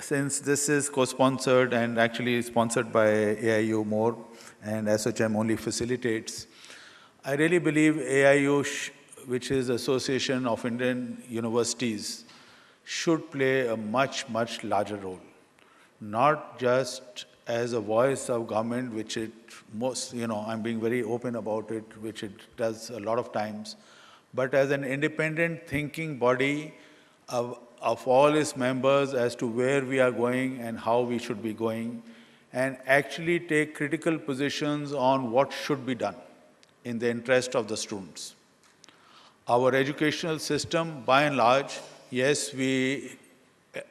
Since this is co-sponsored and actually sponsored by AIU more, and SHM only facilitates, I really believe AIU, which is Association of Indian Universities, should play a much, much larger role. Not just as a voice of government, which it most, I'm being very open about it, which it does a lot of times, but as an independent thinking body of all its members as to where we are going and how we should be going, and actually take critical positions on what should be done in the interest of the students. Our educational system, by and large, yes, we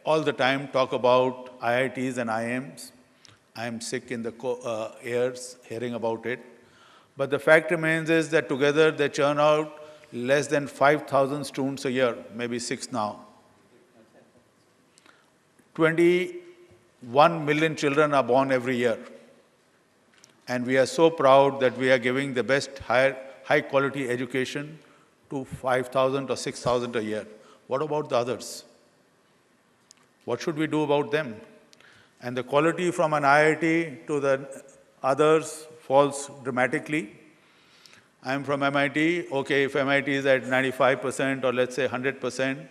all the time talk about IITs and IIMs. I'm sick in the ears hearing about it. But the fact remains is that together they churn out less than 5,000 students a year, maybe 6 now. 21 million children are born every year. And we are so proud that we are giving the best high quality education to 5,000 or 6,000 a year. What about the others? What should we do about them? And the quality from an IIT to the others falls dramatically. I'm from MIT. Okay, if MIT is at 95% or let's say 100%,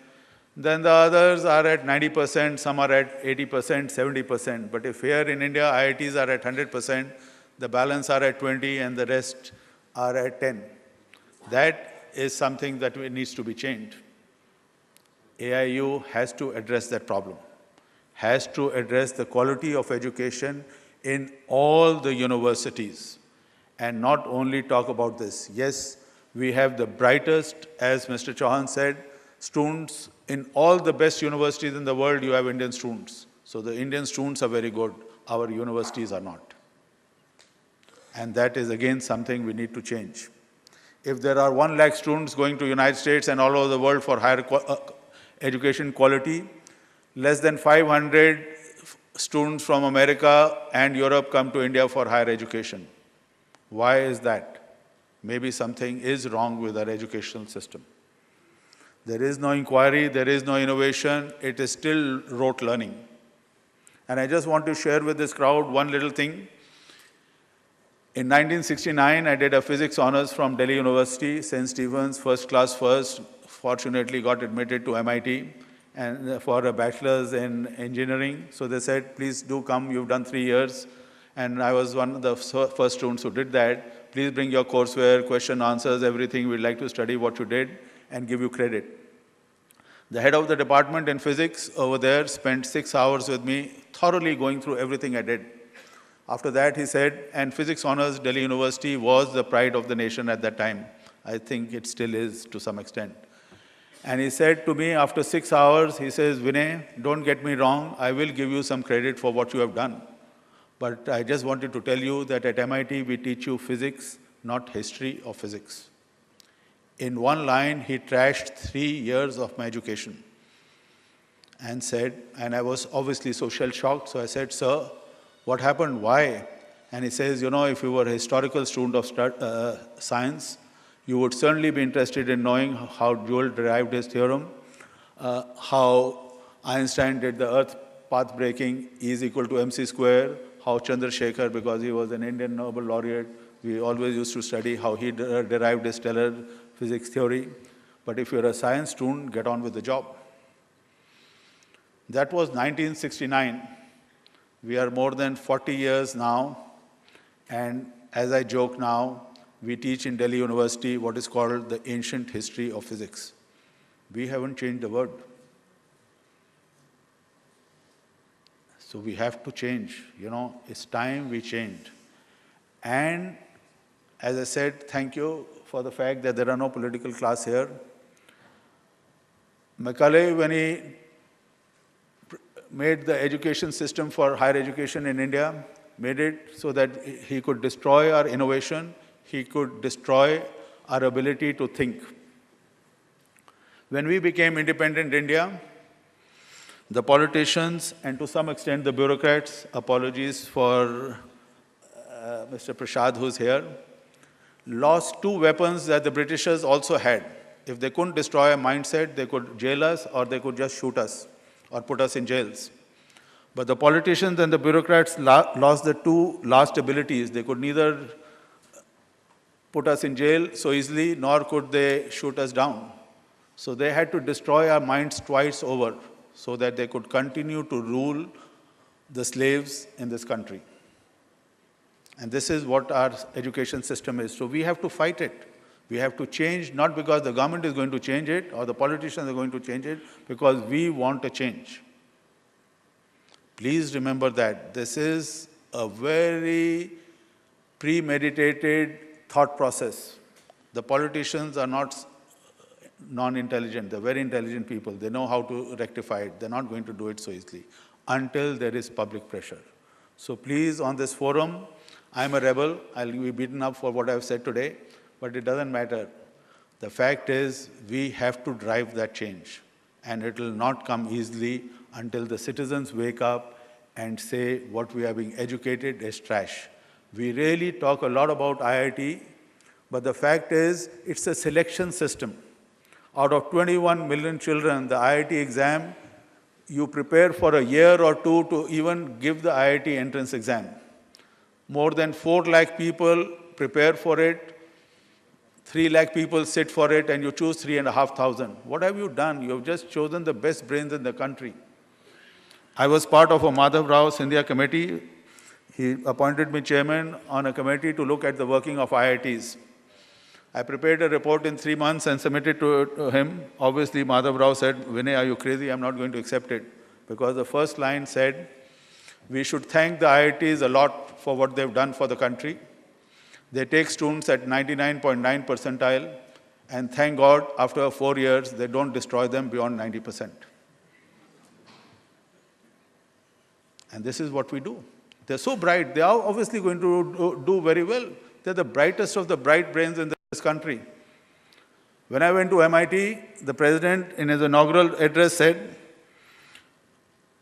then the others are at 90%, some are at 80%, 70%. But if here in India, IITs are at 100%, the balance are at 20 and the rest are at 10. That is something that needs to be changed. AIU has to address that problem, has to address the quality of education in all the universities, and not only talk about this. Yes, we have the brightest, as Mr. Chauhan said, students in all the best universities in the world, you have Indian students. So the Indian students are very good, our universities are not. And that is again something we need to change. If there are 1 lakh students going to United States and all over the world for higher education quality, less than 500 students from America and Europe come to India for higher education. Why is that? Maybe something is wrong with our educational system. There is no inquiry, there is no innovation, it is still rote learning. And I just want to share with this crowd one little thing. In 1969, I did a physics honors from Delhi University, St. Stephen's, first class first, fortunately got admitted to MIT and for a bachelor's in engineering. So they said, please do come, you've done 3 years. And I was one of the first students who did that. Please bring your courseware, question, answers, everything. We'd like to study what you did and give you credit. The head of the department in physics over there spent 6 hours with me, thoroughly going through everything I did. After that, he said, and physics honors, Delhi University was the pride of the nation at that time. I think it still is to some extent. And he said to me after 6 hours, he says, Vinay, don't get me wrong, I will give you some credit for what you have done. But I just wanted to tell you that at MIT, we teach you physics, not history of physics. In one line, he trashed 3 years of my education and said, and I was obviously so shell-shocked, so I said, sir, what happened? Why? And he says, you know, if you were a historical student of science, you would certainly be interested in knowing how Joule derived his theorem, how Einstein did the earth path breaking, E is equal to mc square, how Chandrasekhar, because he was an Indian Nobel laureate, we always used to study how he derived his stellar physics theory. But if you're a science student, get on with the job. That was 1969. We are more than 40 years now, and as I joke now, we teach in Delhi University what is called the ancient history of physics. We haven't changed a word. So we have to change, you know, it's time we changed. And as I said, thank you for the fact that there are no political class here. Macaulay, when he made the education system for higher education in India, made it so that he could destroy our innovation, he could destroy our ability to think. When we became independent India, the politicians and to some extent the bureaucrats, apologies for Mr. Prasad who's here, lost 2 weapons that the Britishers also had. If they couldn't destroy a mindset, they could jail us or they could just shoot us or put us in jails. But the politicians and the bureaucrats lost the two last abilities. They could neither put us in jail so easily, nor could they shoot us down. So they had to destroy our minds twice over so that they could continue to rule the slaves in this country. And this is what our education system is. So we have to fight it. We have to change, not because the government is going to change it or the politicians are going to change it, because we want a change. Please remember that this is a very premeditated thought process. The politicians are not non-intelligent. They're very intelligent people. They know how to rectify it. They're not going to do it so easily until there is public pressure. So please, on this forum, I'm a rebel. I'll be beaten up for what I've said today, but it doesn't matter. The fact is, we have to drive that change, and it will not come easily until the citizens wake up and say what we are being educated is trash. We really talk a lot about IIT, but the fact is, it's a selection system. Out of 21 million children, the IIT exam, you prepare for a year or two to even give the IIT entrance exam. More than 4 lakh people prepare for it, 3 lakh people sit for it, and you choose 3,500. What have you done? You have just chosen the best brains in the country. I was part of a Madhav Rao Scindia committee. He appointed me chairman on a committee to look at the working of IITs. I prepared a report in 3 months and submitted to him. Obviously, Madhav Rao said, Vinay, are you crazy? I'm not going to accept it. Because the first line said, we should thank the IITs a lot for what they've done for the country. They take students at 99.9 percentile, and thank God, after 4 years, they don't destroy them beyond 90%. And this is what we do. They're so bright. They are obviously going to do very well. They're the brightest of the bright brains in this country. When I went to MIT, the president, in his inaugural address, said,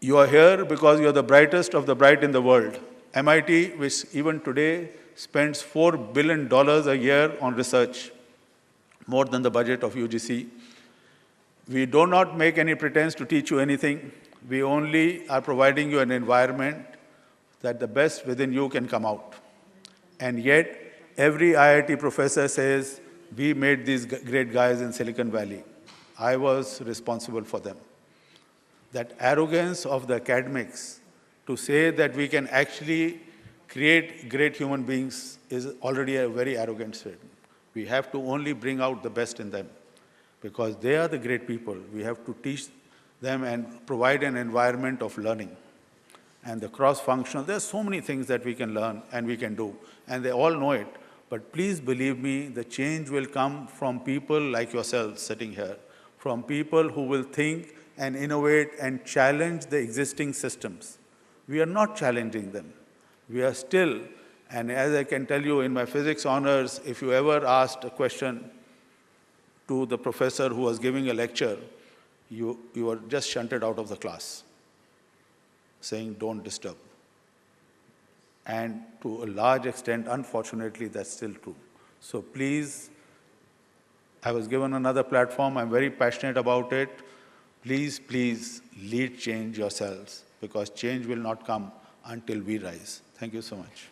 you are here because you are the brightest of the bright in the world. MIT, which even today spends $4 billion a year on research, more than the budget of UGC. We do not make any pretense to teach you anything. We only are providing you an environment that the best within you can come out. And yet, every IIT professor says, we made these great guys in Silicon Valley. I was responsible for them. That arrogance of the academics to say that we can actually create great human beings is already a very arrogant statement. We have to only bring out the best in them because they are the great people. We have to teach them and provide an environment of learning. And the cross-functional, there's so many things that we can learn and we can do. And they all know it. But please believe me, the change will come from people like yourselves sitting here, from people who will think and innovate and challenge the existing systems. We are not challenging them. We are still, and as I can tell you in my physics honors, if you ever asked a question to the professor who was giving a lecture, you were just shunted out of the class, saying, don't disturb. And to a large extent, unfortunately, that's still true. So please, I was given another platform. I'm very passionate about it. Please, please lead change yourselves because change will not come until we rise. Thank you so much.